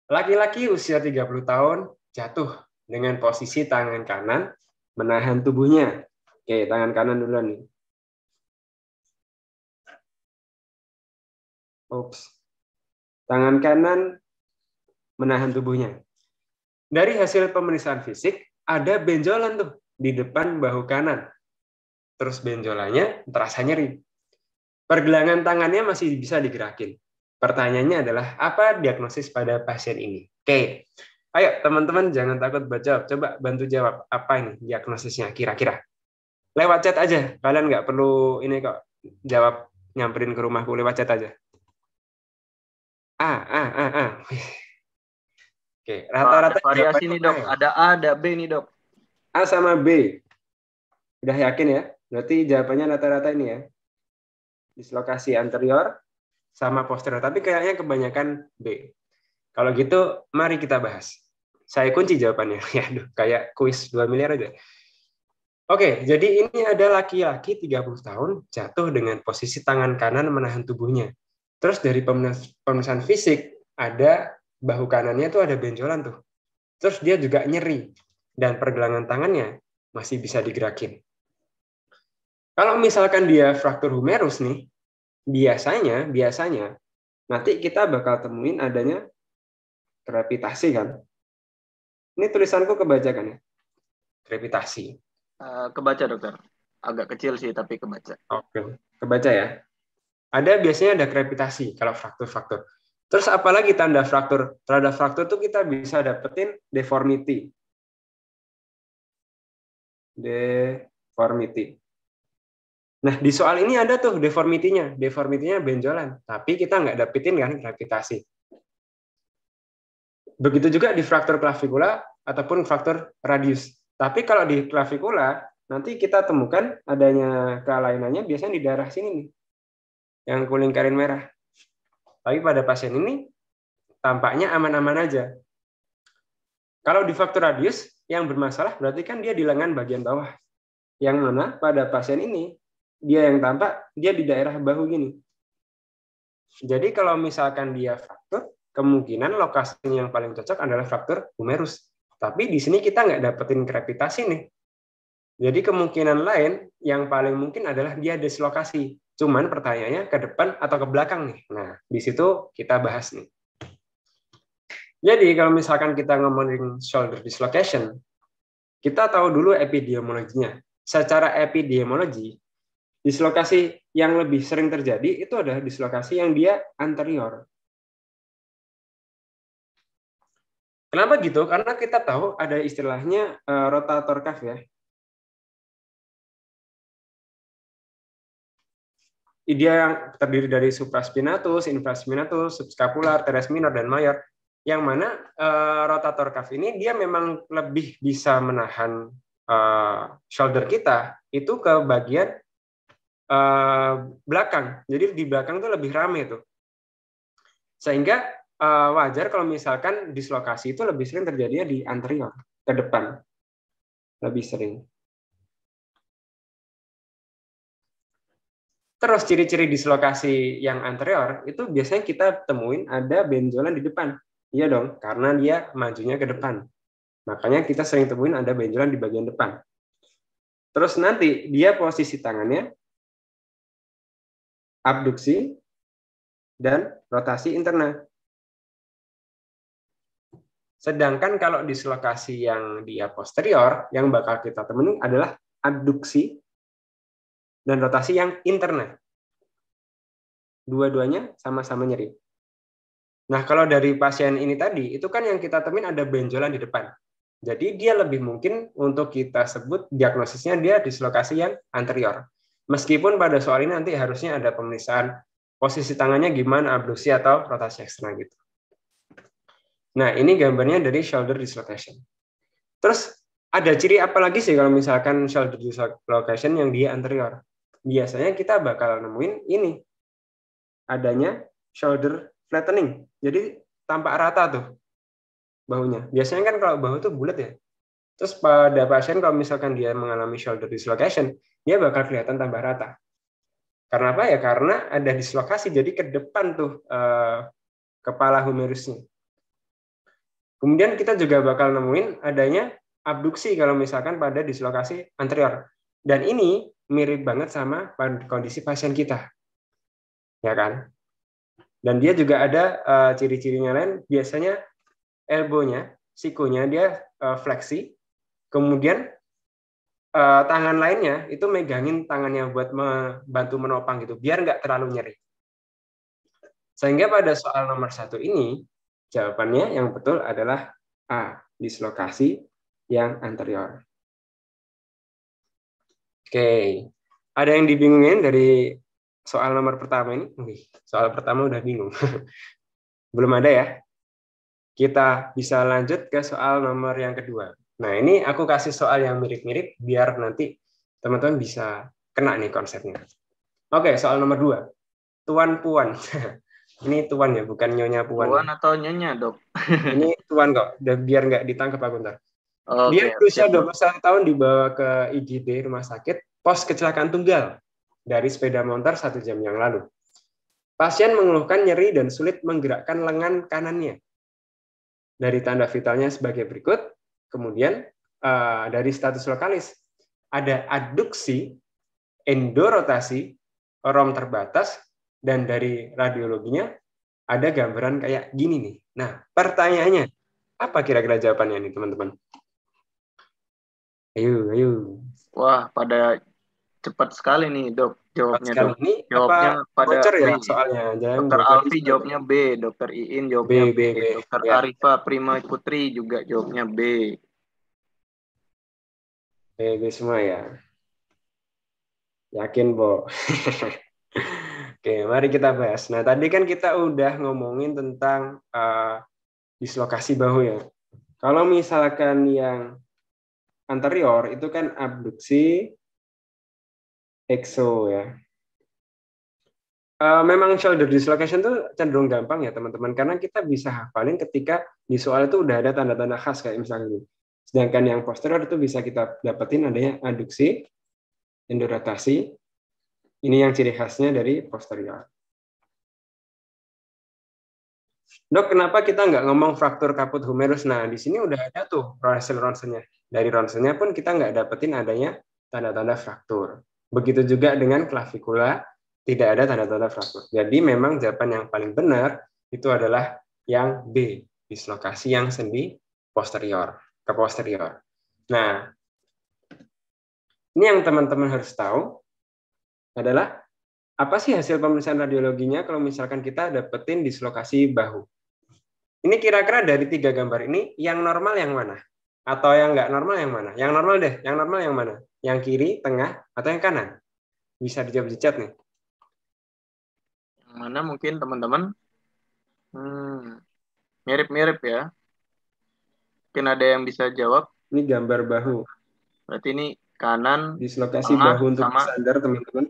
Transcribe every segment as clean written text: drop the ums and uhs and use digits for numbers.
Laki-laki usia 30 tahun jatuh dengan posisi tangan kanan menahan tubuhnya. Oke, tangan kanan dulu nih. Ups. Tangan kanan menahan tubuhnya. Dari hasil pemeriksaan fisik, ada benjolan tuh di depan bahu kanan. Terus benjolannya terasa nyeri. Pergelangan tangannya masih bisa digerakin. Pertanyaannya adalah, apa diagnosis pada pasien ini? Oke, ayo teman-teman jangan takut buat jawab. Coba bantu jawab, apa ini diagnosisnya kira-kira. Lewat chat aja, kalian nggak perlu ini kok jawab nyamperin ke rumahku, lewat chat aja. Oke, rata-rata Ada variasi jawabannya nih dok, A ya? ada A, ada B nih dok. A sama B. Udah yakin ya? Berarti jawabannya rata-rata ini ya. Dislokasi anterior sama posterior, tapi kayaknya kebanyakan B. Kalau gitu, mari kita bahas. Saya kunci jawabannya. Ya, kayak kuis 2 miliar aja. Oke, jadi ini ada laki-laki 30 tahun jatuh dengan posisi tangan kanan menahan tubuhnya. Terus dari pemeriksaan fisik, ada bahu kanannya tuh ada benjolan tuh. Terus dia juga nyeri. Dan pergelangan tangannya masih bisa digerakin. Kalau misalkan dia fraktur humerus nih, biasanya nanti kita bakal temuin adanya krepitasi kan. Ini tulisanku kebaca kan ya? Krepitasi. Kebaca dokter. Agak kecil sih tapi kebaca. Oke, kebaca ya. Ada biasanya ada krepitasi kalau fraktur-fraktur. Terus apalagi tanda fraktur? Tanda fraktur tuh kita bisa dapetin deformity. Deformity. Nah, di soal ini ada tuh deformity-nya. Deformity-nya benjolan. Tapi kita nggak dapetin kan krepitasi. Begitu juga di fraktur klavikula ataupun fraktur radius. Tapi kalau di klavikula, nanti kita temukan adanya kelainannya biasanya di daerah sini nih. Yang kuning karin merah. Tapi pada pasien ini, tampaknya aman-aman aja. Kalau di fraktur radius, yang bermasalah berarti kan dia di lengan bagian bawah. Yang mana pada pasien ini, dia yang tampak, dia di daerah bahu gini. Jadi kalau misalkan dia fraktur, kemungkinan lokasi yang paling cocok adalah fraktur humerus. Tapi di sini kita nggak dapetin krepitasi nih. Jadi kemungkinan lain yang paling mungkin adalah dia dislokasi. Cuman pertanyaannya ke depan atau ke belakang nih. Nah, di situ kita bahas nih. Jadi kalau misalkan kita ngomongin shoulder dislocation, kita tahu dulu epidemiologinya. Secara epidemiologi, dislokasi yang lebih sering terjadi itu adalah dislokasi yang dia anterior. Kenapa gitu? Karena kita tahu ada istilahnya rotator cuff ya. Dia yang terdiri dari supraspinatus, infraspinatus, subscapular, teres minor, dan mayor. Yang mana rotator cuff ini dia memang lebih bisa menahan shoulder kita itu ke bagian belakang. Jadi di belakang tuh lebih rame tuh. Sehingga wajar kalau misalkan dislokasi itu lebih sering terjadinya di anterior, ke depan. Lebih sering. Terus ciri-ciri dislokasi yang anterior itu biasanya kita temuin ada benjolan di depan. Iya dong, karena dia majunya ke depan. Makanya kita sering temuin ada benjolan di bagian depan. Terus nanti dia posisi tangannya abduksi dan rotasi interna. Sedangkan kalau dislokasi yang dia posterior, yang bakal kita temuin adalah abduksi dan rotasi yang interna. Dua-duanya sama-sama nyeri. Nah, kalau dari pasien ini tadi, itu kan yang kita temuin ada benjolan di depan. Jadi dia lebih mungkin untuk kita sebut diagnosisnya dia dislokasi yang anterior. Meskipun pada soal ini nanti harusnya ada pemeriksaan posisi tangannya gimana, abduksi atau rotasi eksternal gitu. Nah, ini gambarnya dari shoulder dislocation. Terus ada ciri apa lagi sih kalau misalkan shoulder dislocation yang dia anterior? Biasanya kita bakal nemuin ini. Adanya shoulder flattening. Jadi tampak rata tuh bahunya. Biasanya kan kalau bahu tuh bulat ya. Terus pada pasien kalau misalkan dia mengalami shoulder dislocation, dia bakal kelihatan tambah rata. Karena apa ya? Karena ada dislokasi, jadi ke depan tuh kepala humerusnya. Kemudian kita juga bakal nemuin adanya abduksi kalau misalkan pada dislokasi anterior. Dan ini mirip banget sama kondisi pasien kita. Ya kan? Dan dia juga ada ciri-cirinya lain, biasanya elbow-nya, sikunya dia fleksi, kemudian tangan lainnya itu megangin tangannya buat membantu menopang gitu, biar nggak terlalu nyeri. Sehingga pada soal nomor 1 ini, jawabannya yang betul adalah A, dislokasi yang anterior. Oke, ada yang dibingungin dari soal nomor pertama ini? Soal pertama udah bingung. Belum ada ya? Kita bisa lanjut ke soal nomor yang kedua. Nah, ini aku kasih soal yang mirip-mirip biar nanti teman-teman bisa kena nih konsepnya. Oke, soal nomor 2. Tuan Puan. Ini tuan ya, bukan nyonya Puan. Tuan atau nyonya, Dok? Ini tuan kok, biar nggak ditangkap aku ntar. Oke, Dia berusia 21 tahun dibawa ke IGD rumah sakit pos kecelakaan tunggal dari sepeda motor 1 jam yang lalu. Pasien mengeluhkan nyeri dan sulit menggerakkan lengan kanannya. Dari tanda vitalnya sebagai berikut. Kemudian dari status lokalis ada adduksi, endorotasi, rom terbatas, dan dari radiologinya ada gambaran kayak gini nih. Nah, pertanyaannya, apa kira-kira jawabannya nih teman-teman? Ayo. Wah, pada cepat sekali nih, Dok. Jawabnya, Sekali Dok. ini Jawabnya apa pada bocor ya B. soalnya? Jangan Dokter bocor Alfi jawabnya B, Dokter Iin jawabnya B, Dokter ya. Arifa Prima Putri juga jawabnya B. B semua ya. Yakin, Bo? Oke, mari kita bahas. Nah, tadi kan kita udah ngomongin tentang dislokasi bahu ya. Kalau misalkan yang anterior itu kan abduksi exo ya. Memang shoulder dislocation itu cenderung gampang ya teman-teman, karena kita bisa hafalin ketika di soal itu udah ada tanda-tanda khas kayak misalnya ini. Sedangkan yang posterior itu bisa kita dapetin adanya adduksi, endorotasi. Ini yang ciri khasnya dari posterior. Dok, kenapa kita nggak ngomong fraktur kaput humerus? Nah, di sini udah ada tuh hasil ronsennya. Dari ronsennya pun kita nggak dapetin adanya tanda-tanda fraktur. Begitu juga dengan klavikula, tidak ada tanda-tanda fraktur. Jadi memang jawaban yang paling benar itu adalah yang B, dislokasi yang sendi posterior, ke posterior. Nah, ini yang teman-teman harus tahu adalah apa sih hasil pemeriksaan radiologinya kalau misalkan kita dapetin dislokasi bahu. Ini kira-kira dari 3 gambar ini, yang normal yang mana? Atau yang nggak normal yang mana? Yang normal deh, yang normal yang mana? Yang kiri, tengah, atau yang kanan? Bisa dijawab di chat nih. Yang mana mungkin teman-teman? Mirip-mirip ya. Mungkin ada yang bisa jawab. Ini gambar bahu. Berarti ini kanan, dislokasi tengah, bahu untuk sama sandar teman-teman.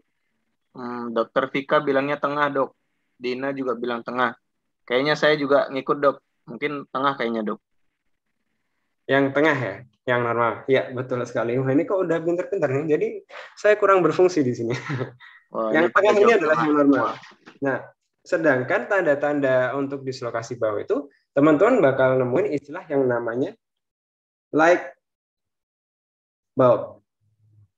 Dokter Vika bilangnya tengah, Dok. Dina juga bilang tengah. Kayaknya saya juga ngikut, Dok. Mungkin tengah kayaknya, Dok. Yang tengah ya, yang normal. Ya, betul sekali. Wah, ini kok udah pinter-pinter nih. Jadi saya kurang berfungsi di sini. Wah, Yang tengah ini adalah yang normal. Wah. Nah, sedangkan tanda-tanda untuk dislokasi bahu itu, teman-teman bakal nemuin istilah yang namanya light bulb.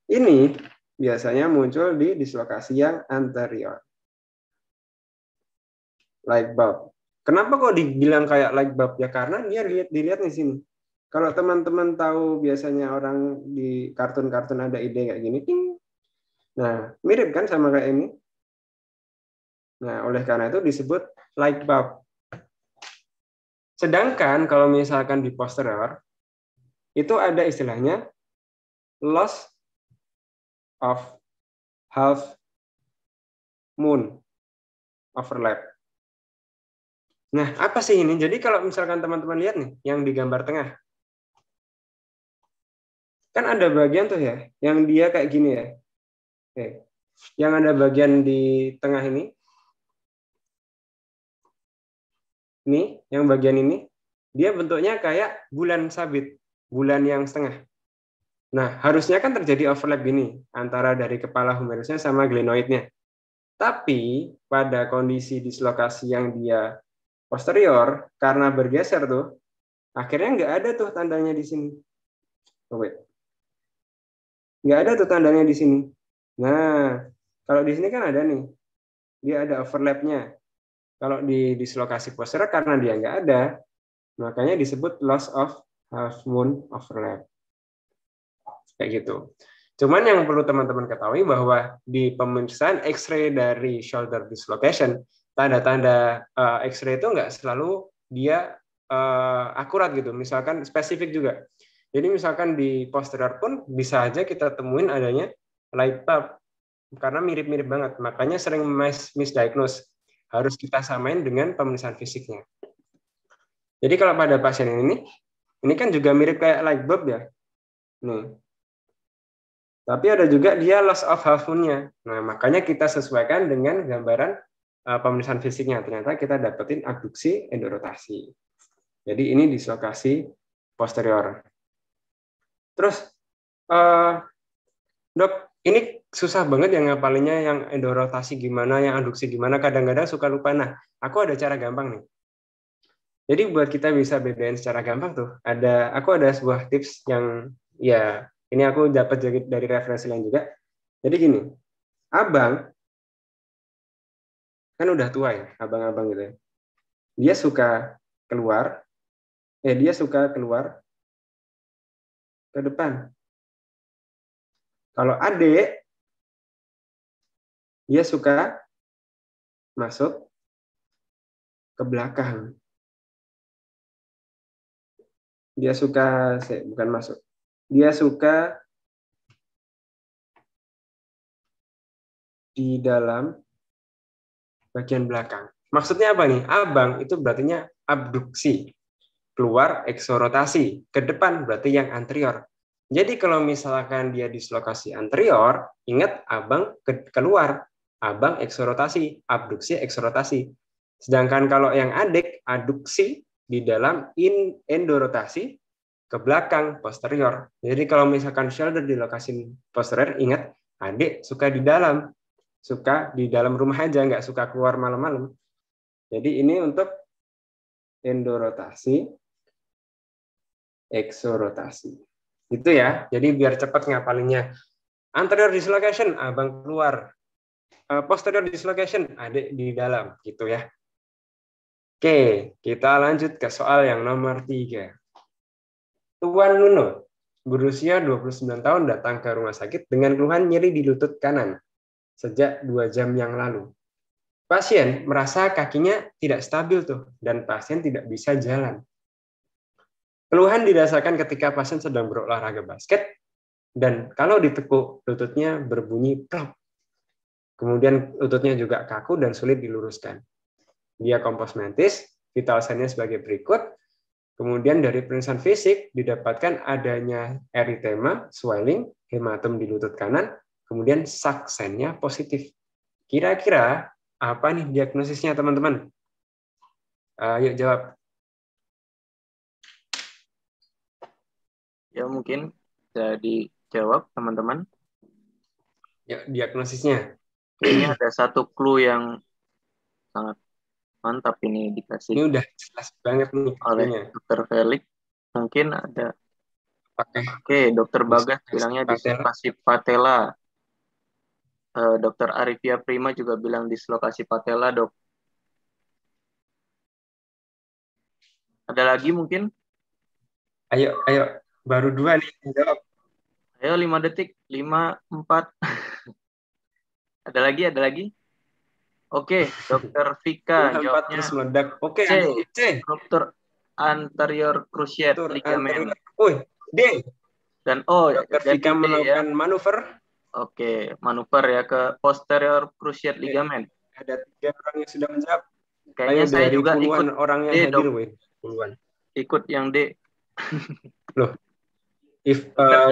Ini biasanya muncul di dislokasi yang anterior. Light bulb. Kenapa kok dibilang kayak light bulb? Ya karena dia dilihat di sini. Kalau teman-teman tahu biasanya orang di kartun-kartun ada ide kayak gini, ting. Nah, mirip kan sama kayak ini. Nah, oleh karena itu disebut light bulb. Sedangkan kalau misalkan di posterior, itu ada istilahnya loss of half moon overlap. Nah, apa sih ini? Jadi kalau misalkan teman-teman lihat nih, yang di gambar tengah, kan ada bagian tuh ya, yang dia kayak gini ya. Oke. Yang ada bagian di tengah ini, yang bagian ini, dia bentuknya kayak bulan sabit, bulan yang setengah. Nah, harusnya kan terjadi overlap gini, antara dari kepala humerusnya sama glenoidnya. Tapi, pada kondisi dislokasi yang dia posterior, karena bergeser tuh, Akhirnya nggak ada tuh tandanya di sini. Oh, wait. Nggak ada tuh tandanya di sini. Nah, kalau di sini kan ada nih. Dia ada overlap-nya. Kalau di dislokasi posterior karena dia nggak ada, makanya disebut loss of half moon overlap. Kayak gitu. Cuman yang perlu teman-teman ketahui bahwa di pemeriksaan X-ray dari shoulder dislocation, tanda-tanda X-ray itu nggak selalu dia akurat gitu. Misalkan spesifik juga. Jadi misalkan di posterior pun bisa aja kita temuin adanya light bulb karena mirip-mirip banget. Makanya sering misdiagnose. Harus kita samain dengan pemeriksaan fisiknya. Jadi kalau pada pasien ini kan juga mirip kayak light bulb ya. Nih. Tapi ada juga dia loss of half moon-nya. Nah, makanya kita sesuaikan dengan gambaran pemeriksaan fisiknya. Ternyata kita dapetin abduksi endorotasi. Jadi ini dislokasi posterior. Terus, dok, ini susah banget yang ngapalinnya yang endorotasi gimana, yang abduksi gimana. Kadang-kadang suka lupa. Nah, aku ada cara gampang nih. Jadi buat kita bisa bedain secara gampang tuh, aku ada sebuah tips yang ya ini aku dapat dari referensi lain juga. Jadi gini, abang kan udah tua ya, abang-abang gitu ya. Dia suka keluar, dia suka keluar ke depan. Kalau adik, dia suka masuk ke belakang. Dia suka, bukan masuk, dia suka di dalam bagian belakang. Maksudnya apa nih? Abang itu berartinya abduksi. Keluar eksorotasi. Ke depan berarti yang anterior. Jadi kalau misalkan dia dislokasi anterior, ingat abang keluar. Abang eksorotasi. Abduksi eksorotasi. Sedangkan kalau yang adik, aduksi di dalam endorotasi ke belakang posterior. Jadi kalau misalkan shoulder di lokasi posterior, ingat adik suka di dalam rumah aja, nggak suka keluar malam-malam. Jadi ini untuk endorotasi, eksorotasi. Itu ya. Jadi biar cepat ngapalinnya. Anterior dislocation, abang keluar. Posterior dislocation, adik di dalam. Gitu ya. Oke, kita lanjut ke soal yang nomor 3. Tuan Nuno, berusia 29 tahun datang ke rumah sakit dengan keluhan nyeri di lutut kanan sejak 2 jam yang lalu. Pasien merasa kakinya tidak stabil tuh dan pasien tidak bisa jalan. Keluhan dirasakan ketika pasien sedang berolahraga basket dan kalau ditekuk lututnya berbunyi plop. Kemudian lututnya juga kaku dan sulit diluruskan. Dia kompos mentis, vital sign-nya sebagai berikut. Kemudian dari pemeriksaan fisik didapatkan adanya eritema, swelling, hematom di lutut kanan, kemudian SAC sign-nya positif. Kira-kira apa nih diagnosisnya teman-teman? Yuk jawab. Ya mungkin bisa dijawab teman-teman. Ya, diagnosisnya. Kayaknya ada satu clue yang sangat mantap ini dikasih. Ini udah jelas banget nih oleh Dr. Felix. Mungkin ada. Oke, Dr. Bagas bilangnya dislokasi patella. Dr. Arifia Prima juga bilang dislokasi patella, dok. Ada lagi mungkin? Ayo, baru 2 nih jawab. Ayo 5 detik, 5, 4. Ada lagi? Oke, Dr. Vika jawabnya terus meledak. Oke, C. Ruptur anterior cruciate ligament. D. Dan O. Dr. Vika melakukan manuver. Oke, manuver ya ke posterior cruciate ligament. Ada 3 orang yang sudah menjawab. Kayaknya saya juga ikut orang yang hadir, puluhan. Ikut yang D. Loh,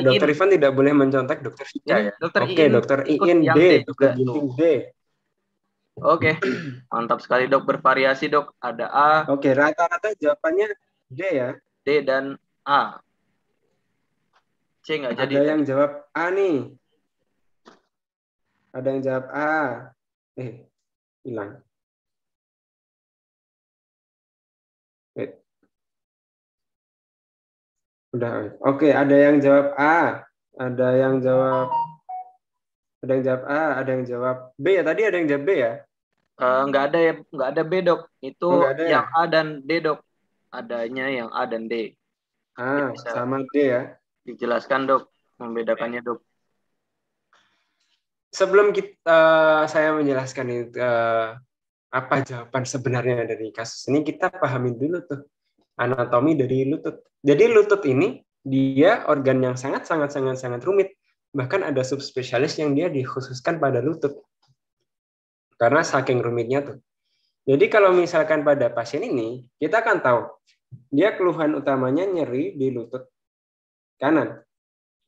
Dr. Ivan tidak boleh mencontek Dr. Vika ya. Oke, Dr. Iin D, Dr. Ginting D. Oke, mantap sekali dok, bervariasi dok. Ada A. Oke, rata-rata jawabannya D ya. D dan A. C nggak jadi. Ada yang jawab A nih. Ada yang jawab A. Hilang. Udah. Oke, ada yang jawab A, ada yang jawab A, ada yang jawab B ya. Tadi ada yang jawab B ya? Nggak ada ya, nggak ada B dok. Itu Oh, nggak ada ya? yang A dan D dok. Adanya yang A dan D. Mungkin bisa Sama D ya. dijelaskan dok, membedakannya dok. Sebelum saya menjelaskan itu apa jawaban sebenarnya dari kasus ini, kita pahamin dulu tuh anatomi dari lutut. Jadi lutut ini dia organ yang sangat rumit. Bahkan ada subspesialis yang dia dikhususkan pada lutut. Karena saking rumitnya tuh. Jadi kalau misalkan pada pasien ini, kita akan tahu dia keluhan utamanya nyeri di lutut kanan.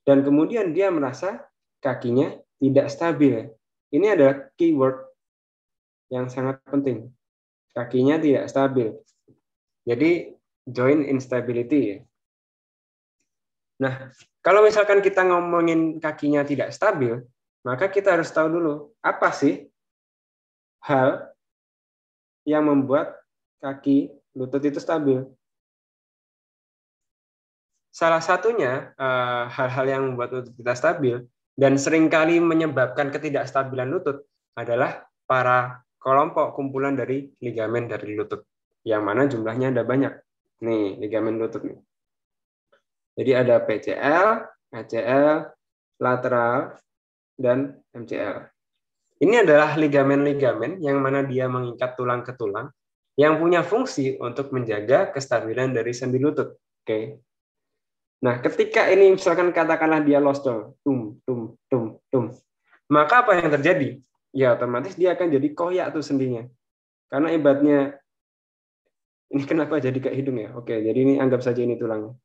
Dan kemudian dia merasa kakinya tidak stabil. Ini adalah keyword yang sangat penting. Kakinya tidak stabil. Jadi joint instability ya. Nah, kalau misalkan kita ngomongin kakinya tidak stabil, maka kita harus tahu dulu apa sih hal yang membuat kaki lutut itu stabil. Salah satunya hal-hal yang membuat lutut kita stabil dan seringkali menyebabkan ketidakstabilan lutut adalah para kelompok kumpulan dari ligamen dari lutut, yang mana jumlahnya ada banyak. Nih, ligamen lutut nih. Jadi ada PCL, ACL, lateral, dan MCL. Ini adalah ligamen-ligamen yang mana dia mengikat tulang ke tulang yang punya fungsi untuk menjaga kestabilan dari sendi lutut. Oke. Nah, ketika ini misalkan katakanlah dia lost tum, maka apa yang terjadi? Ya, otomatis dia akan jadi koyak tuh sendinya. Karena ibaratnya, ini kenapa jadi kayak hidung ya? Oke, jadi ini anggap saja ini tulangnya.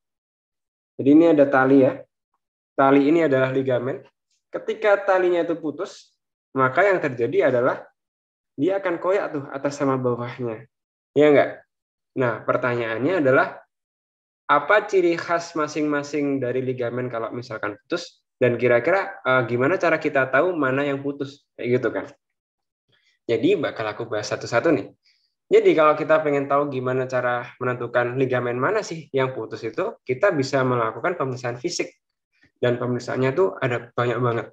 Jadi ini ada tali ya. Tali ini adalah ligamen. Ketika talinya itu putus, maka yang terjadi adalah dia akan koyak tuh atas sama bawahnya. Ya enggak? Nah, pertanyaannya adalah apa ciri khas masing-masing dari ligamen kalau misalkan putus, dan kira-kira gimana cara kita tahu mana yang putus, kayak gitu kan. Jadi bakal aku bahas satu-satu nih. Jadi kalau kita pengen tahu gimana cara menentukan ligamen mana sih yang putus itu, kita bisa melakukan pemeriksaan fisik. Dan pemeriksaannya tuh ada banyak banget.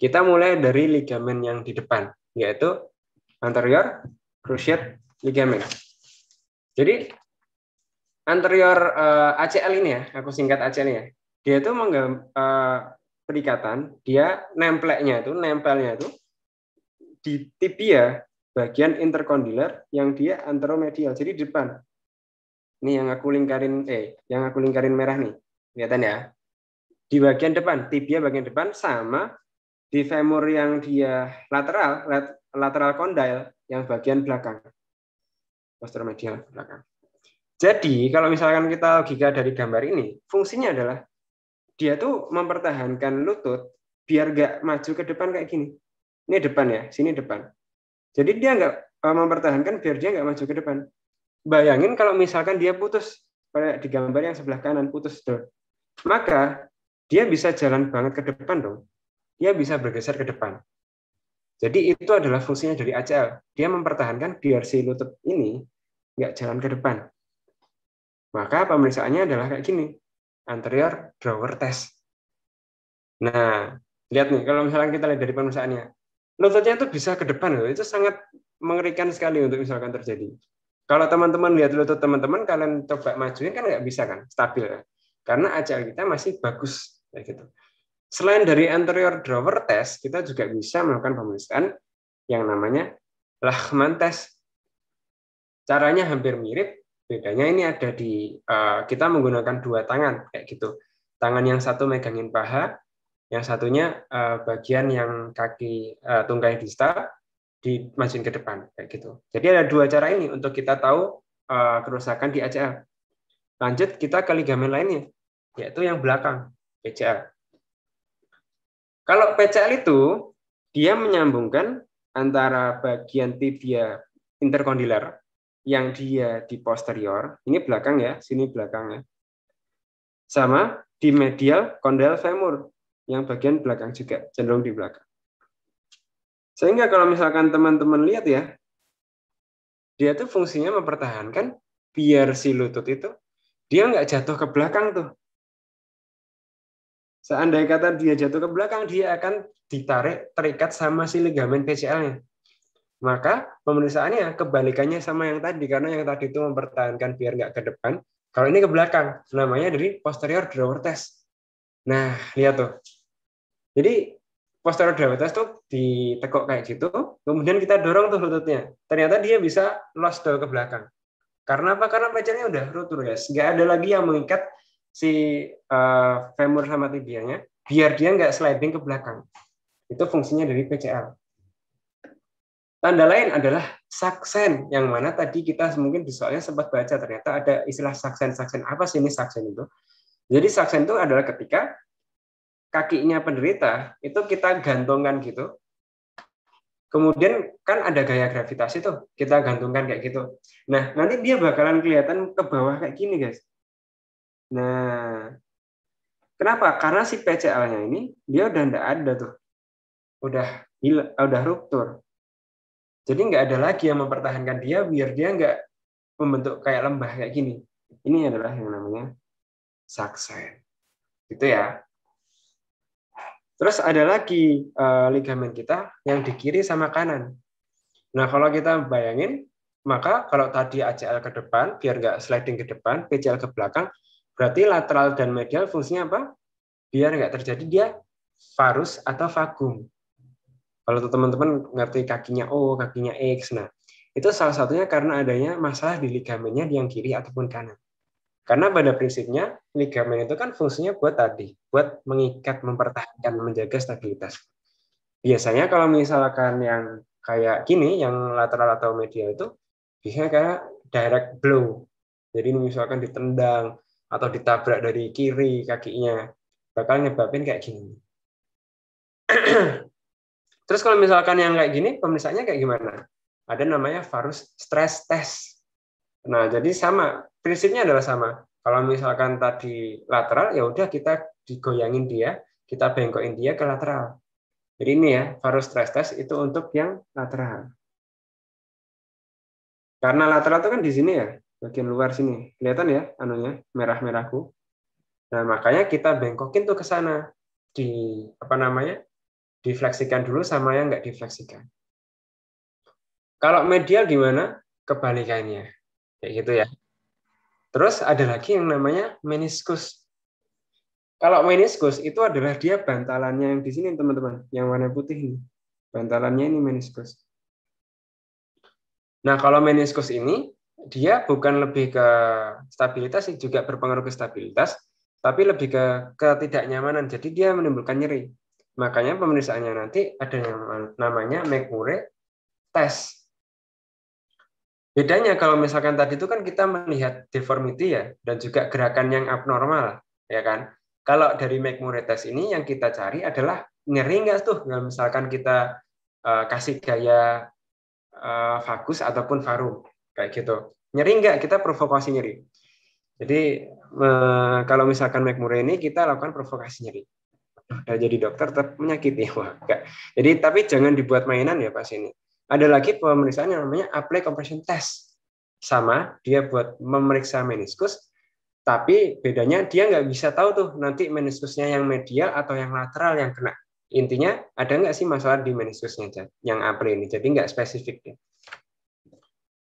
Kita mulai dari ligamen yang di depan, yaitu anterior cruciate ligament. Jadi anterior ACL ini ya, aku singkat ACL ya. Dia itu perikatan, dia nempelnya itu di tibia bagian intercondylar yang dia anteromedial, jadi di depan. Ini yang aku lingkarin merah nih, kelihatan ya. Di bagian depan, tibia bagian depan, sama di femur yang dia lateral condyle yang bagian belakang, posteromedial belakang. Jadi kalau misalkan kita logika dari gambar ini, fungsinya adalah dia tuh mempertahankan lutut biar nggak maju ke depan kayak gini. Ini depan ya, sini depan. Jadi dia nggak mempertahankan biar dia nggak maju ke depan. Bayangin kalau misalkan dia putus, di gambar yang sebelah kanan putus tuh, maka dia bisa jalan banget ke depan dong. Dia bisa bergeser ke depan. Jadi itu adalah fungsinya dari ACL. Dia mempertahankan biar si lutut ini nggak jalan ke depan. Maka pemeriksaannya adalah kayak gini, anterior drawer test. Nah, lihat nih, kalau misalnya kita lihat dari pemeriksaannya, lututnya itu bisa ke depan, loh. Itu sangat mengerikan sekali untuk misalkan terjadi. Kalau teman-teman lihat lutut teman-teman, kalian coba majuin kan nggak bisa kan, stabil. Karena ACL kita masih bagus, kayak gitu. Selain dari anterior drawer test, kita juga bisa melakukan pemeriksaan yang namanya Lachman test. Caranya hampir mirip, bedanya ini ada di kita menggunakan dua tangan kayak gitu. Tangan yang satu megangin paha, yang satunya bagian yang kaki tungkai distal dimajuin ke depan kayak gitu. Jadi ada dua cara ini untuk kita tahu kerusakan di ACL. Lanjut kita ke ligamen lainnya, yaitu yang belakang, PCL. Kalau PCL itu dia menyambungkan antara bagian tibia intercondylar yang dia di posterior, ini belakang ya, sini belakangnya, sama di medial condyle femur, yang bagian belakang juga, cenderung di belakang. Sehingga kalau misalkan teman-teman lihat ya, dia tuh fungsinya mempertahankan biar si lutut itu, dia nggak jatuh ke belakang tuh. Seandainya kata dia jatuh ke belakang, dia akan terikat sama si ligamen PCL-nya. Maka pemeriksaannya kebalikannya sama yang tadi, karena yang tadi itu mempertahankan biar nggak ke depan. Kalau ini ke belakang, namanya dari posterior drawer test. Nah, lihat tuh. Jadi posterior drawer test tuh ditekuk kayak gitu, kemudian kita dorong tuh lututnya. Ternyata dia bisa lost ke belakang. Karena apa? Karena PCL-nya udah rotor, guys. Nggak ada lagi yang mengikat si femur sama tibianya, biar dia nggak sliding ke belakang. Itu fungsinya dari PCL. Tanda lain adalah saksen, yang mana tadi kita mungkin di soalnya sempat baca, ternyata ada istilah saksen. Saksen apa sih ini saksen itu? Jadi saksen itu adalah ketika kakinya penderita itu kita gantungkan gitu. Kemudian kan ada gaya gravitasi tuh, kita gantungkan kayak gitu. Nah, nanti dia bakalan kelihatan ke bawah kayak gini, guys. Nah, kenapa? Karena si PCL-nya ini dia udah enggak ada tuh. Udah ruptur. Jadi nggak ada lagi yang mempertahankan dia biar dia nggak membentuk kayak lembah kayak gini. Ini adalah yang namanya saksen. Gitu ya. Terus ada lagi ligamen kita yang di kiri sama kanan. Nah, kalau kita bayangin, maka kalau tadi ACL ke depan, biar nggak sliding ke depan, PCL ke belakang, berarti lateral dan medial fungsinya apa? Biar nggak terjadi dia varus atau vakum. Kalau teman-teman ngerti kakinya O, kakinya X, nah itu salah satunya karena adanya masalah di ligamennya yang kiri ataupun kanan. Karena pada prinsipnya ligamen itu kan fungsinya buat mengikat, mempertahankan, menjaga stabilitas. Biasanya kalau misalkan yang kayak gini, yang lateral atau medial itu biasanya kayak direct blow. Jadi misalkan ditendang atau ditabrak dari kiri kakinya, bakal nyebabin kayak gini. Terus kalau misalkan yang kayak gini, pemeriksaannya kayak gimana? Ada namanya varus stress test. Nah, jadi sama, prinsipnya adalah sama. Kalau misalkan tadi lateral, ya udah kita digoyangin dia, kita bengkokin dia ke lateral. Jadi ini ya, varus stress test itu untuk yang lateral. Karena lateral itu kan di sini ya, bagian luar sini. Kelihatan ya anunya, merah-merahku. Nah, makanya kita bengkokin tuh ke sana. Difleksikan dulu sama yang nggak difleksikan. Kalau medial gimana? Kebalikannya. Kayak gitu ya. Terus ada lagi yang namanya meniskus. Kalau meniskus itu adalah dia bantalannya yang di sini, teman-teman, yang warna putih ini. Bantalannya ini meniskus. Nah, kalau meniskus ini dia bukan lebih ke stabilitas, juga berpengaruh ke stabilitas, tapi lebih ke ketidaknyamanan. Jadi dia menimbulkan nyeri. Makanya pemeriksaannya nanti ada yang namanya McMurray test. Bedanya kalau misalkan tadi itu kan kita melihat deformity ya, dan juga gerakan yang abnormal, ya kan? Kalau dari McMurray test ini yang kita cari adalah nyeri nggak tuh, misalkan kita kasih gaya vagus ataupun varum, kayak gitu. Nyeri nggak? Kita provokasi nyeri. Jadi kalau misalkan McMurray ini kita lakukan provokasi nyeri. Udah jadi dokter tetap menyakiti, wah enggak. Jadi tapi jangan dibuat mainan ya pas ini. Ada lagi pemeriksaan yang namanya apply compression test. Sama, dia buat memeriksa meniskus, tapi bedanya dia nggak bisa tahu tuh nanti meniskusnya yang medial atau yang lateral yang kena. Intinya, ada nggak sih masalah di meniskusnya yang apply ini? Jadi nggak spesifik.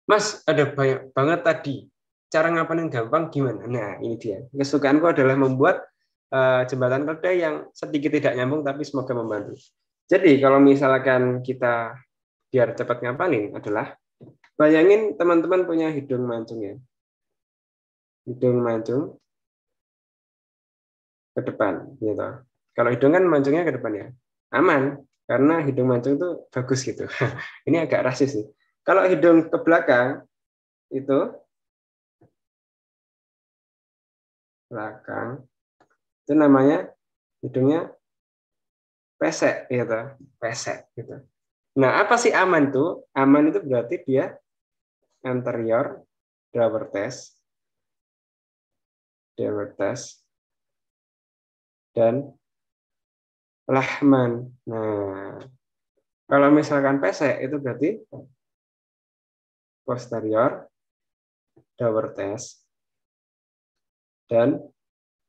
Mas, ada banyak banget tadi. Cara ngapain gampang gimana? Nah, ini dia. Kesukaanku adalah membuat jembatan keledai yang sedikit tidak nyambung, tapi semoga membantu. Jadi, kalau misalkan kita biar cepat ngapalin adalah bayangin teman-teman punya hidung mancung ya. Hidung mancung ke depan gitu. Kalau hidung kan mancungnya ke depan ya. Aman karena hidung mancung itu bagus gitu. Ini agak rasis sih. Kalau hidung ke belakang itu namanya hidungnya pesek gitu. Pesek gitu. Nah, apa sih aman tuh? Aman itu berarti dia anterior drawer test, dan Lahman. Nah, kalau misalkan pesek itu berarti posterior drawer test dan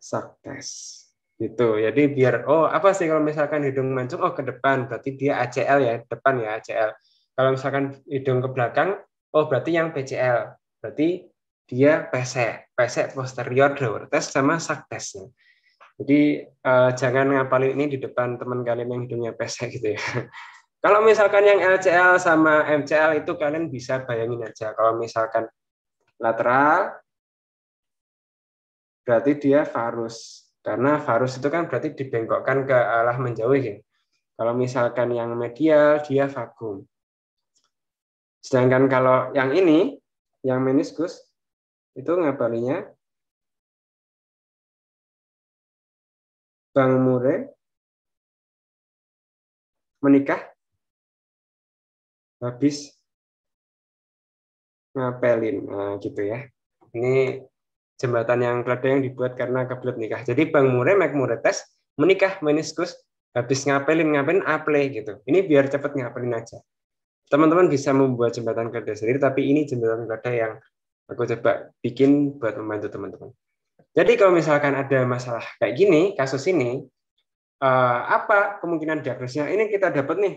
suck test. Gitu. Jadi biar apa sih kalau misalkan hidung mancung ke depan berarti dia ACL ya, depan ya ACL. Kalau misalkan hidung ke belakang berarti yang PCL. Berarti dia pesek, pesek posterior lower test sama subtestnya. Jadi jangan ngapalin ini di depan teman kalian yang hidungnya pesek gitu ya. Kalau misalkan yang LCL sama MCL itu kalian bisa bayangin aja. Kalau misalkan lateral berarti dia varus. Karena varus itu kan berarti dibengkokkan ke arah menjauh ya. Kalau misalkan yang medial dia vagum. Sedangkan kalau yang ini, yang meniskus itu ngapalinya Bang Mure menikah habis ngapelin. Nah, gitu ya. Ini jembatan yang keledai yang dibuat karena kebelet nikah. Jadi Bang Mure, Mure tes menikah meniskus habis ngapelin aple gitu. Ini biar cepet ngapelin aja. Teman-teman bisa membuat jembatan keledai sendiri, tapi ini jembatan keledai yang aku coba bikin buat membantu teman-teman. Jadi kalau misalkan ada masalah kayak gini, kasus ini, apa kemungkinan diagnosisnya? Ini kita dapat nih,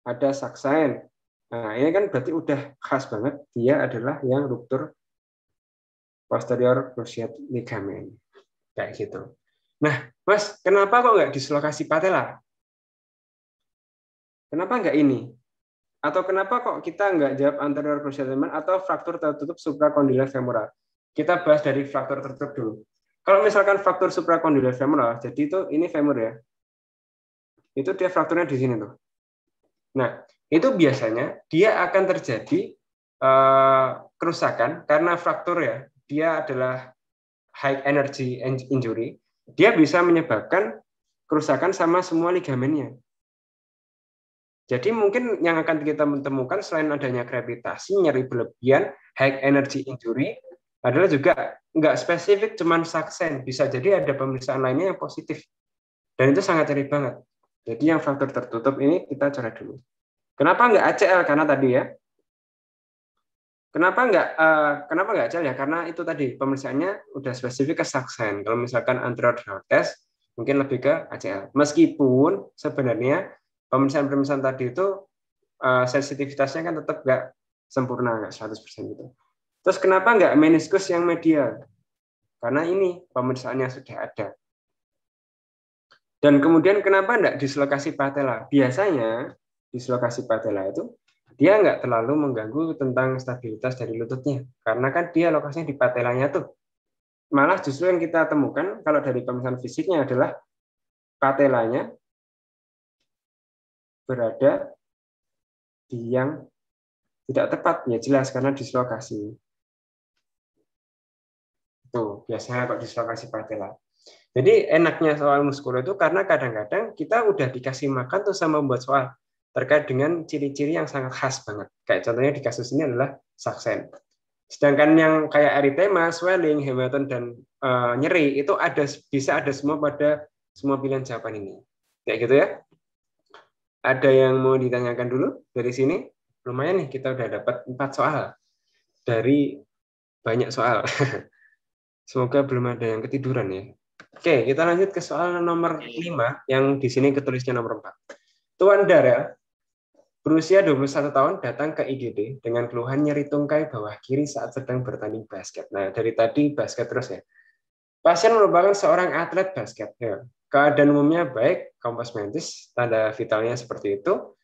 ada saksain. Nah, ini kan berarti udah khas banget, dia adalah yang ruptur posterior cruciate ligament. Kayak gitu. Nah, Mas, kenapa kok nggak dislokasi patella? Kenapa nggak ini? Atau kenapa kok kita nggak jawab anterior cruciate ligament atau fraktur tertutup supracondylar femoral? Kita bahas dari fraktur tertutup dulu. Kalau misalkan fraktur supracondylar femoral, jadi itu ini femur ya. Itu dia frakturnya di sini tuh. Nah, itu biasanya dia akan terjadi kerusakan karena fraktur ya. Dia adalah high energy injury. Dia bisa menyebabkan kerusakan sama semua ligamennya. Jadi mungkin yang akan kita temukan selain adanya gravitasi, nyeri berlebihan, high energy injury, adalah juga nggak spesifik cuman saksen, bisa jadi ada pemeriksaan lainnya yang positif. Dan itu sangat ciri banget. Jadi yang faktor tertutup ini kita coret dulu. Kenapa nggak ACL? Karena tadi ya. Kenapa nggak ACL ya? Karena itu tadi pemeriksaannya udah spesifik ke saksen. Kalau misalkan anterior test mungkin lebih ke ACL. Meskipun sebenarnya pemeriksaan tadi itu sensitivitasnya kan tetap nggak sempurna, nggak 100% gitu. Terus kenapa nggak meniskus yang medial? Karena ini pemeriksaannya sudah ada. Dan kemudian kenapa nggak dislokasi patella? Biasanya dislokasi patella itu dia nggak terlalu mengganggu tentang stabilitas dari lututnya. Karena kan dia lokasinya di patellanya tuh. Malah justru yang kita temukan kalau dari pemeriksaan fisiknya adalah patellanya berada di yang tidak tepat. Ya jelas karena dislokasi. Tuh, biasanya kok dislokasi patella. Jadi enaknya soal muskulo itu karena kadang-kadang kita udah dikasih makan tuh sama membuat soal terkait dengan ciri-ciri yang sangat khas banget. Kayak contohnya di kasus ini adalah saksen. Sedangkan yang kayak eritema, swelling, hematon, dan nyeri itu bisa ada semua pada semua pilihan jawaban ini. Kayak gitu ya. Ada yang mau ditanyakan dulu dari sini? Lumayan nih, kita udah dapat 4 soal dari banyak soal. Semoga belum ada yang ketiduran ya. Oke, kita lanjut ke soal nomor 5 yang di sini ketulisnya nomor 4. Tuan Darel berusia 21 tahun datang ke IGD dengan keluhan nyeri tungkai bawah kiri saat sedang bertanding basket. Nah, dari tadi basket terus ya. Pasien merupakan seorang atlet basket. Ya. Keadaan umumnya baik, kompas mentis, tanda vitalnya seperti itu.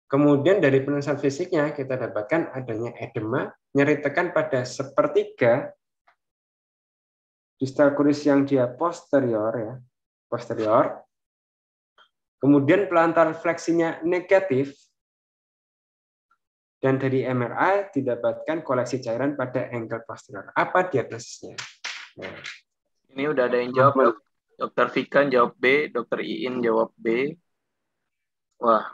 Kemudian dari penulisan fisiknya kita dapatkan adanya edema, nyeri tekan pada sepertiga distal crucis yang dia posterior ya, posterior. Kemudian pelantar fleksinya negatif dan dari MRI didapatkan koleksi cairan pada ankle posterior. Apa diagnosisnya? Nah, ini udah ada yang jawab, Dokter Fikan jawab B, Dokter Iin jawab B. Wah,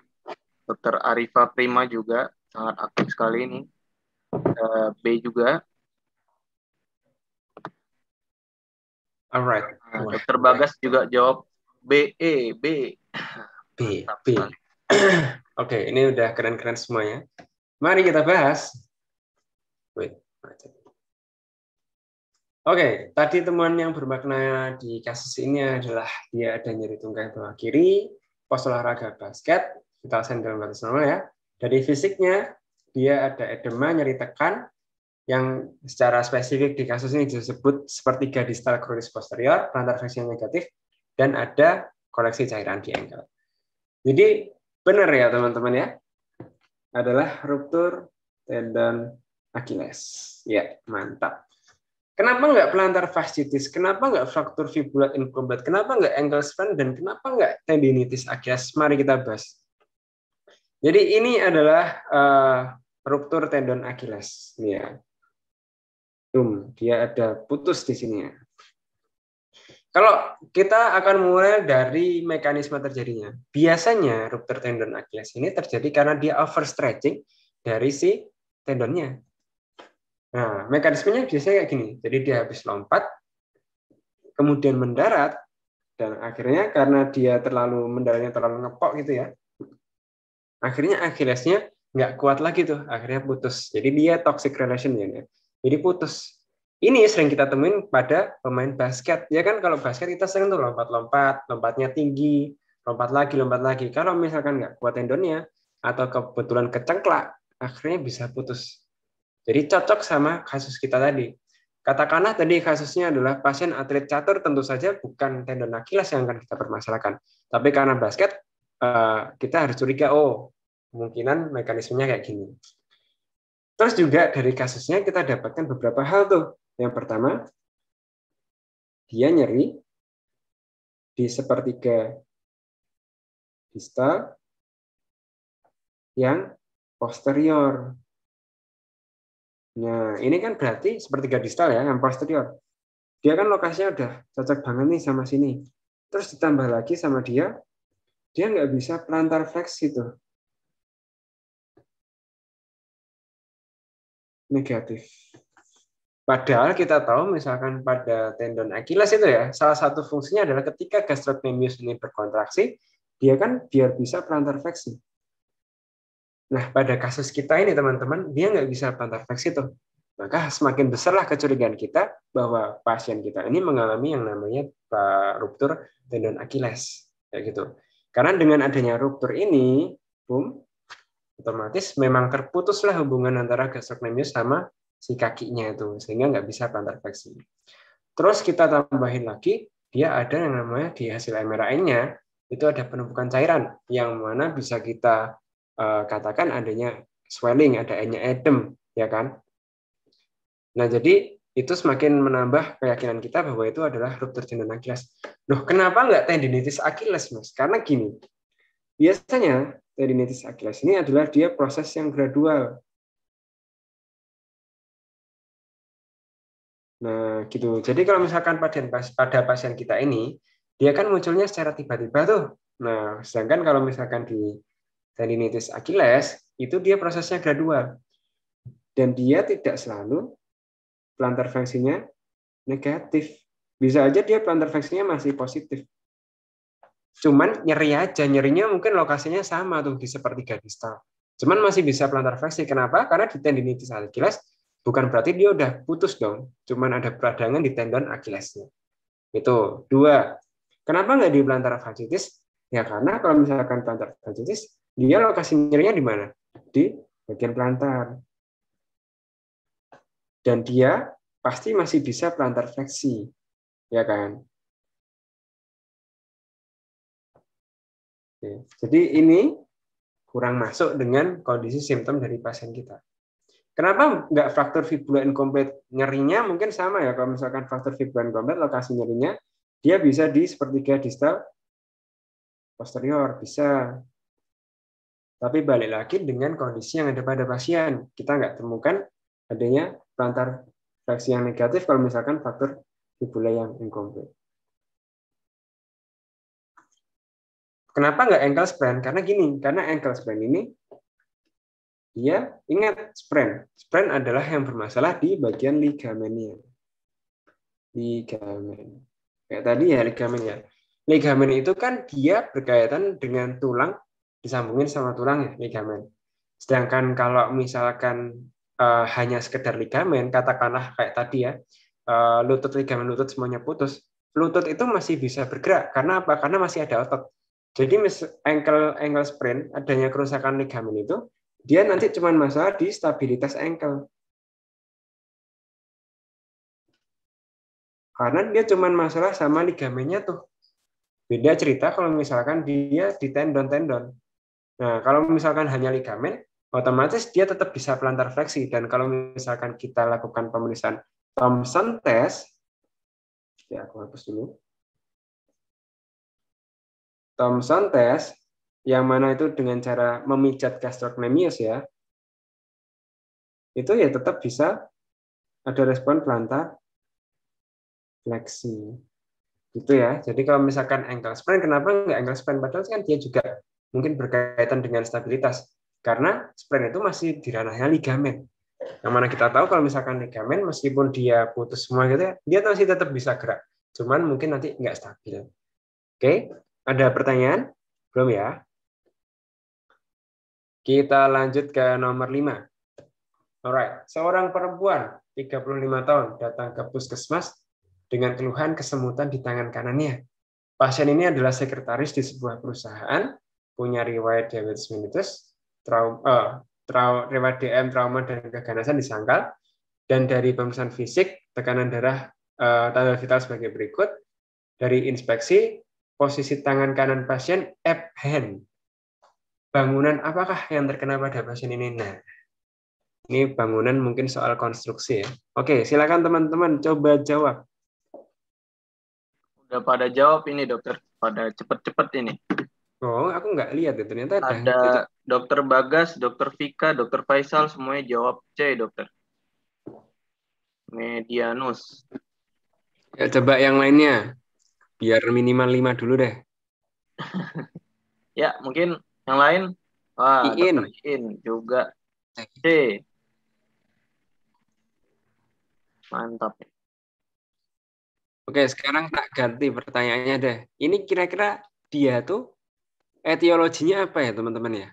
Dokter Arifa Prima juga sangat aktif sekali ini. B juga. Alright. Nah, Dokter Bagas juga jawab B. B. Oke, ini udah keren-keren semuanya. Mari kita bahas. Wait. Oke, tadi temuan yang bermakna di kasus ini adalah dia ada nyeri tungkai bawah kiri, pos olahraga basket, vital sign dalam batas normal ya. Dari fisiknya, dia ada edema, nyeri tekan, yang secara spesifik di kasus ini disebut sepertiga distal kronis posterior, plantar flexion negatif, dan ada koleksi cairan di ankle. Jadi benar ya teman-teman ya, adalah ruptur tendon Achilles. Ya, mantap. Kenapa nggak plantar fasciitis? Kenapa nggak fraktur fibula incomplete? Kenapa nggak ankle sprain? Dan kenapa nggak tendinitis Achilles? Mari kita bahas. Jadi ini adalah ruptur tendon Achilles. Ya. Dia ada putus di sini ya. Kalau kita akan mulai dari mekanisme terjadinya. Biasanya ruptur tendon Achilles ini terjadi karena dia overstretching dari si tendonnya. Nah, mekanismenya biasanya kayak gini. Jadi dia habis lompat, kemudian mendarat, dan akhirnya karena dia mendaratnya terlalu ngepok gitu ya, akhirnya Achillesnya nggak kuat lagi tuh, akhirnya putus. Jadi dia toxic relation ya. Jadi putus. Ini sering kita temuin pada pemain basket. Ya kan kalau basket kita sering tuh lompat-lompat, lompatnya tinggi, lompat lagi. Kalau misalkan nggak kuat tendonnya, atau kebetulan kecengklak, akhirnya bisa putus. Jadi cocok sama kasus kita tadi. Katakanlah tadi kasusnya adalah pasien atlet catur, tentu saja bukan tendon Achilles yang akan kita permasalahkan. Tapi karena basket, kita harus curiga, kemungkinan mekanismenya kayak gini. Terus juga dari kasusnya kita dapatkan beberapa hal tuh. Yang pertama, dia nyeri di sepertiga distal yang posterior. Nah, ini kan berarti sepertiga distal ya, yang posterior. Dia kan lokasinya udah cocok banget nih sama sini. Terus ditambah lagi sama dia nggak bisa plantar fleksi tuh. Negatif. Padahal kita tahu misalkan pada tendon Achilles itu ya, salah satu fungsinya adalah ketika gastrocnemius ini berkontraksi, dia kan biar bisa plantar fleksi. Nah, pada kasus kita ini teman-teman, dia nggak bisa plantar fleksi tuh. Maka semakin besarlah kecurigaan kita bahwa pasien kita ini mengalami yang namanya ruptur tendon Achilles, kayak gitu. Karena dengan adanya ruptur ini, otomatis memang terputuslah hubungan antara gastrocnemius sama si kakinya itu, sehingga nggak bisa plantar fleksi. Terus kita tambahin lagi, dia ada yang namanya di hasil MRI-nya itu ada penumpukan cairan yang mana bisa kita katakan adanya swelling, ada edem, ya kan? Nah, jadi itu semakin menambah keyakinan kita bahwa itu adalah ruptur tendon Achilles. Loh, kenapa nggak tendinitis Achilles, Mas? Karena gini, biasanya tendinitis Achilles ini adalah dia proses yang gradual. Nah, gitu. Jadi kalau misalkan pada pasien kita ini, dia kan munculnya secara tiba-tiba tuh. Nah, sedangkan kalau misalkan di tendinitis Achilles, itu dia prosesnya gradual. Dan dia tidak selalu plantar fleksinya negatif. Bisa aja dia plantar fleksinya masih positif. Cuman nyeri aja, nyerinya mungkin lokasinya sama tuh di sepertiga distal. Cuman masih bisa plantar fleksi. Kenapa? Karena di tendinitis Achilles bukan berarti dia udah putus dong. Cuman ada peradangan di tendon Achillesnya. Itu. 2. Kenapa nggak di plantar fasciitis? Ya karena kalau misalkan plantar fasciitis, dia lokasi nyerinya di mana? Di bagian plantar. Dan dia pasti masih bisa plantar fleksi. Ya kan? Oke. Jadi ini kurang masuk dengan kondisi simptom dari pasien kita. Kenapa nggak fraktur fibula incomplete? Nyerinya mungkin sama ya, kalau misalkan fraktur fibula incomplete, lokasi nyerinya dia bisa di sepertiga distal posterior, bisa. Tapi balik lagi dengan kondisi yang ada pada pasien. Kita nggak temukan adanya plantar fleksi yang negatif kalau misalkan fraktur fibula yang incomplete. Kenapa nggak ankle sprain? Karena gini, karena ankle sprain ini dia ingat sprain. Sprain adalah yang bermasalah di bagian ligamennya. Ligamen. Kayak tadi ya ligamen ya. Ligamen itu kan dia berkaitan dengan tulang, disambungin sama tulang ya, ligamen. Sedangkan kalau misalkan hanya sekedar ligamen, katakanlah kayak tadi ya, lutut, ligamen lutut semuanya putus, lutut itu masih bisa bergerak. Karena apa? Karena masih ada otot. Jadi ankle sprain, adanya kerusakan ligamen itu, dia nanti cuma masalah di stabilitas ankle. Karena dia cuma masalah sama ligamennya tuh. Beda cerita kalau misalkan dia di tendon-tendon. Nah, kalau misalkan hanya ligamen, otomatis dia tetap bisa pelantar fleksi. Dan kalau misalkan kita lakukan pemeriksaan Thompson test, ya aku hapus dulu. Thompson test, yang mana itu dengan cara memijat gastrocnemius ya, itu ya tetap bisa ada respon pelantar fleksi. Gitu ya. Jadi kalau misalkan ankle sprain, kenapa nggak ankle sprain? Padahal kan dia juga mungkin berkaitan dengan stabilitas. Karena sprain itu masih di ranahnya ligamen. Yang mana kita tahu kalau misalkan ligamen, meskipun dia putus semua gitu ya, dia masih tetap bisa gerak. Cuman mungkin nanti nggak stabil. Oke, ada pertanyaan? Belum ya? Kita lanjut ke nomor 5. Alright, seorang perempuan 35 tahun datang ke puskesmas dengan keluhan kesemutan di tangan kanannya. Pasien ini adalah sekretaris di sebuah perusahaan, punya riwayat diabetes mellitus, riwayat DM, trauma, dan keganasan di sangkal, dan dari pemeriksaan fisik, tekanan darah, tanda vital sebagai berikut. Dari inspeksi, posisi tangan kanan pasien absent. Bangunan apakah yang terkena pada pasien ini? Nah, ini bangunan mungkin soal konstruksi ya. Oke, silakan teman-teman coba jawab. Udah pada jawab ini dokter, pada cepet-cepet ini. Oh, aku nggak lihat ya, ternyata ada. Ada dokter Bagas, dokter Vika, dokter Faisal, semuanya jawab C, dokter. Medianus. Ya, coba yang lainnya. Biar minimal 5 dulu deh. Ya, mungkin yang lain. Wah, Iin. dokter Iin juga C. Mantap. Oke, sekarang tak ganti pertanyaannya deh. Ini kira-kira dia tuh etiologinya apa ya, teman-teman ya?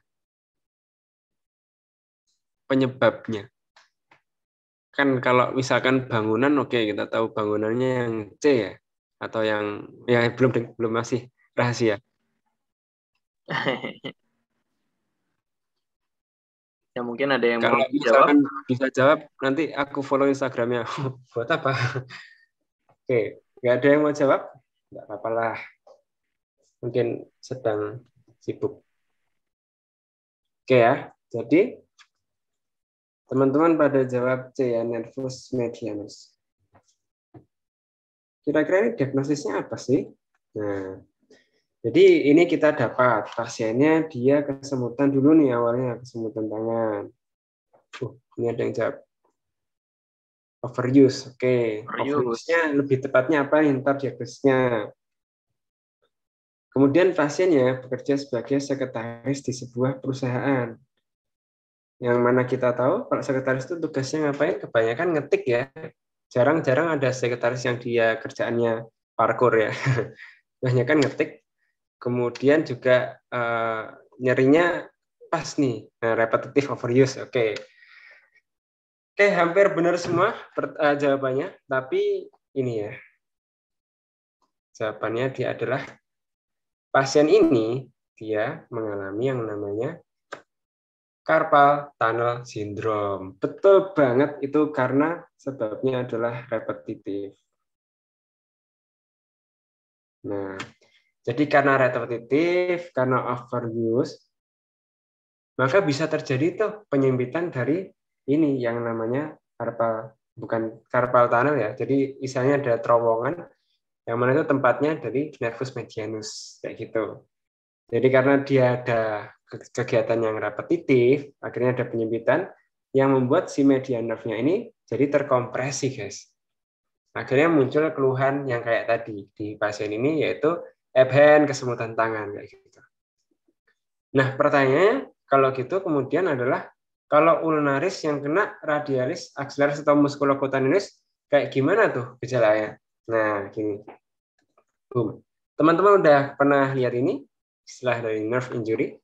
Penyebabnya. Kan kalau misalkan bangunan, oke, kita tahu bangunannya yang C ya, atau yang ya belum masih rahasia. Ya mungkin ada yang kalau mau misalkan jawab. Bisa jawab, nanti aku follow Instagramnya. Buat apa? Oke, nggak ada yang mau jawab? Nggak apa-apa lah. Mungkin sedang sibuk. Oke ya, jadi teman-teman pada jawab C ya, nervus medianus. Kira-kira ini diagnosisnya apa sih? Nah, jadi ini kita dapat pasiennya dia kesemutan dulu nih awalnya, kesemutan tangan. Ini ada yang jawab overuse. Oke, overuse-nya lebih tepatnya apa? Ntar diagnosisnya. Kemudian pasiennya bekerja sebagai sekretaris di sebuah perusahaan. Yang mana kita tahu kalau sekretaris itu tugasnya ngapain? Kebanyakan ngetik ya. Jarang-jarang ada sekretaris yang dia kerjaannya parkour ya. Kebanyakan ngetik. Kemudian juga nyerinya pas nih, repetitive overuse. Oke, hampir benar semua jawabannya. Tapi ini ya, jawabannya dia adalah pasien ini dia mengalami yang namanya carpal tunnel syndrome. Betul banget, itu karena sebabnya adalah repetitif. Nah, jadi karena repetitif, karena overuse, maka bisa terjadi tuh penyempitan dari ini yang namanya bukan carpal tunnel ya. Jadi misalnya ada terowongan yang mana itu tempatnya dari nervus medianus kayak gitu. Jadi karena dia ada kegiatan yang repetitif, akhirnya ada penyempitan yang membuat si median nerve-nya ini jadi terkompresi, guys. Akhirnya muncul keluhan yang kayak tadi di pasien ini, yaitu absent, kesemutan tangan kayak gitu. Nah, pertanyaannya kalau gitu kemudian adalah kalau ulnaris yang kena radialis, axillaris atau musculocutaneous kayak gimana tuh gejalanya? Nah, gini. Teman-teman udah pernah lihat ini? Istilah dari nerve injury.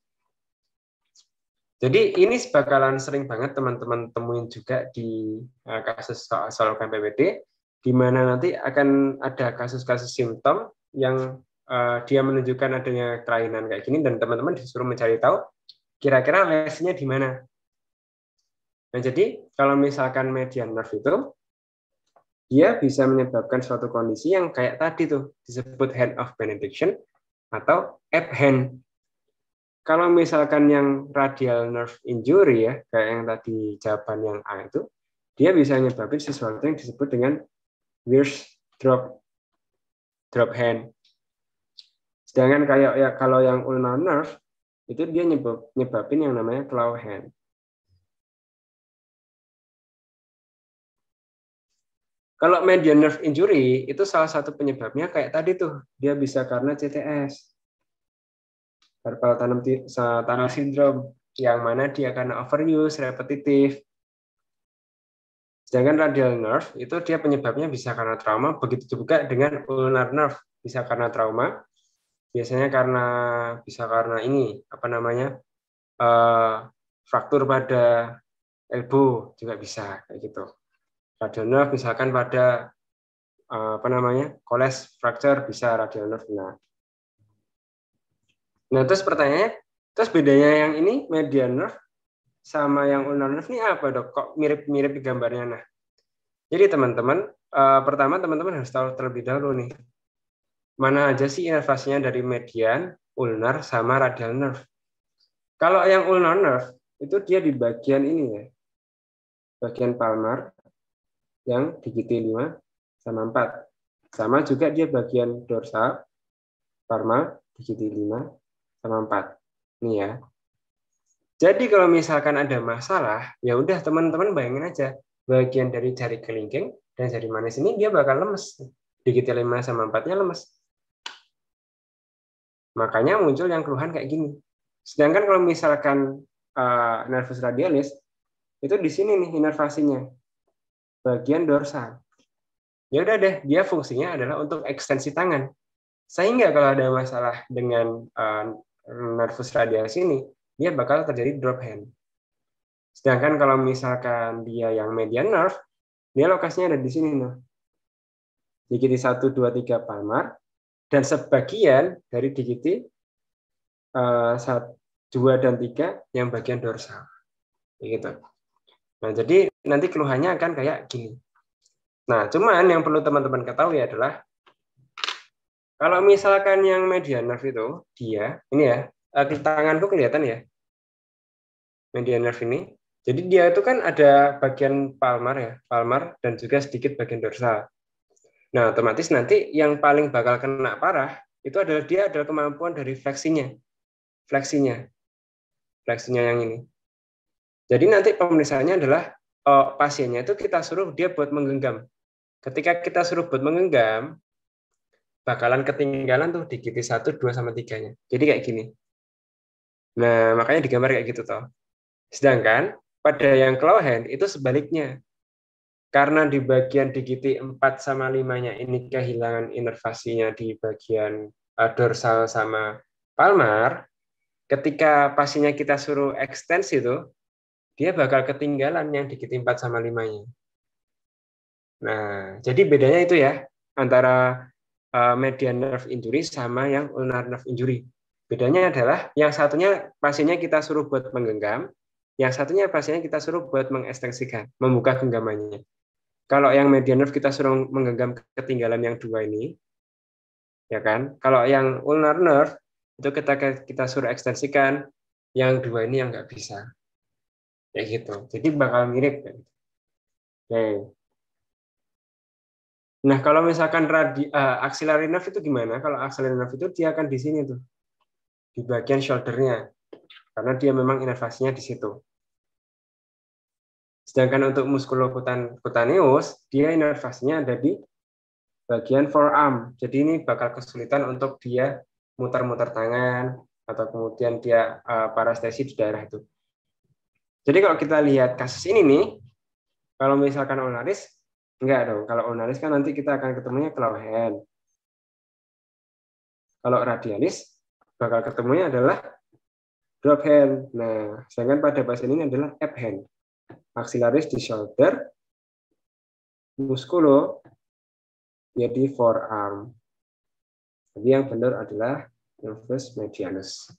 Jadi ini bakalan sering banget teman-teman temuin juga di kasus soal KPPD. di mana nanti akan ada kasus-kasus simptom yang dia menunjukkan adanya kelainan kayak gini, dan teman-teman disuruh mencari tahu kira-kira lesinya di mana. Nah, jadi kalau misalkan median nerve itu, dia bisa menyebabkan suatu kondisi yang kayak tadi tuh, disebut hand of benediction atau app hand. Kalau misalkan yang radial nerve injury ya, kayak yang tadi jawaban yang A itu, dia bisa menyebabkan sesuatu yang disebut dengan Wier's drop hand. Sedangkan kayak ya kalau yang ulnar nerve itu dia nyebabin yang namanya claw hand. Kalau median nerve injury itu salah satu penyebabnya kayak tadi tuh, dia bisa karena CTS, carpal tunnel syndrome, yang mana dia karena overuse, repetitif. Sedangkan radial nerve itu dia penyebabnya bisa karena trauma, begitu juga dengan ulnar nerve, bisa karena trauma, biasanya bisa karena ini apa namanya fraktur pada elbow juga bisa kayak gitu. Radial nerve misalkan pada apa namanya Colles fracture bisa radial nerve. Nah terus pertanyaannya, terus bedanya yang ini median nerve sama yang ulnar nerve ini apa dok? Kok mirip-mirip di gambarnya? Nah, jadi teman-teman pertama teman-teman harus tahu terlebih dahulu nih, mana aja sih inervasinya dari median, ulnar, sama radial nerve. Kalau yang ulnar nerve itu dia di bagian ini ya, bagian palmar yang digiti 5 sama 4. Sama juga dia bagian dorsal, palmar, digiti 5 sama 4. Ini ya. Jadi kalau misalkan ada masalah, ya udah teman-teman bayangin aja, bagian dari jari kelingking dan jari manis ini dia bakal lemes. Digiti 5 sama 4-nya lemes. Makanya muncul yang keluhan kayak gini. Sedangkan kalau misalkan nervus radialis, itu di sini nih inervasinya, bagian dorsal. Ya udah deh, dia fungsinya adalah untuk ekstensi tangan. Sehingga kalau ada masalah dengan nervus radialis ini, dia bakal terjadi drop hand. Sedangkan kalau misalkan dia yang median nerve, dia lokasinya ada di sini nih. Digiti 1, 2, 3 palmar, dan sebagian dari digiti 1, 2, dan 3 yang bagian dorsal. Gitu. Nah, jadi nanti keluhannya akan kayak gini. Nah, cuman yang perlu teman-teman ketahui adalah kalau misalkan yang median nerve itu dia ini ya, tanganku kelihatan ya, median nerve ini. Jadi dia itu kan ada bagian palmar ya, palmar dan juga sedikit bagian dorsal. Nah, otomatis nanti yang paling bakal kena parah itu adalah dia adalah kemampuan dari fleksinya yang ini. Jadi nanti pemeriksaannya adalah pasiennya itu kita suruh dia buat menggenggam. Ketika kita suruh buat menggenggam, bakalan ketinggalan tuh digiti 1, 2, sama 3-nya. Jadi kayak gini. Nah, makanya digambar kayak gitu toh. Sedangkan pada yang claw hand itu sebaliknya. Karena di bagian digiti 4 sama 5-nya ini kehilangan inervasinya di bagian dorsal sama palmar, ketika pasiennya kita suruh ekstensi itu, dia bakal ketinggalan yang digiti 4 sama 5-nya. Nah, jadi bedanya itu ya, antara median nerve injury sama yang ulnar nerve injury. Bedanya adalah yang satunya pasiennya kita suruh buat menggenggam, yang satunya pasiennya kita suruh buat mengekstensikan, membuka genggamannya. Kalau yang median nerve kita suruh menggenggam ketinggalan yang 2 ini, ya kan? Kalau yang ulnar nerve itu kita suruh ekstensikan, yang 2 ini yang nggak bisa. Kayak gitu. Jadi bakal mirip. Oke. Nah, kalau misalkan axillary nerve itu gimana? Kalau axillary nerve itu dia akan di sini tuh, di bagian shoulder-nya, karena dia memang inervasinya di situ. Sedangkan untuk musculocutaneous, dia inervasinya ada di bagian forearm. Jadi ini bakal kesulitan untuk dia muter-muter tangan, atau kemudian dia parestesi di daerah itu. Jadi kalau kita lihat kasus ini nih, kalau misalkan ulnaris, enggak dong. Kalau ulnaris kan nanti kita akan ketemunya claw hand. Kalau radialis, bakal ketemunya adalah drop hand. Nah, sedangkan pada pasien ini adalah app hand. Axillaris di shoulder, musculo jadi forearm. Jadi yang benar adalah nervus medianus.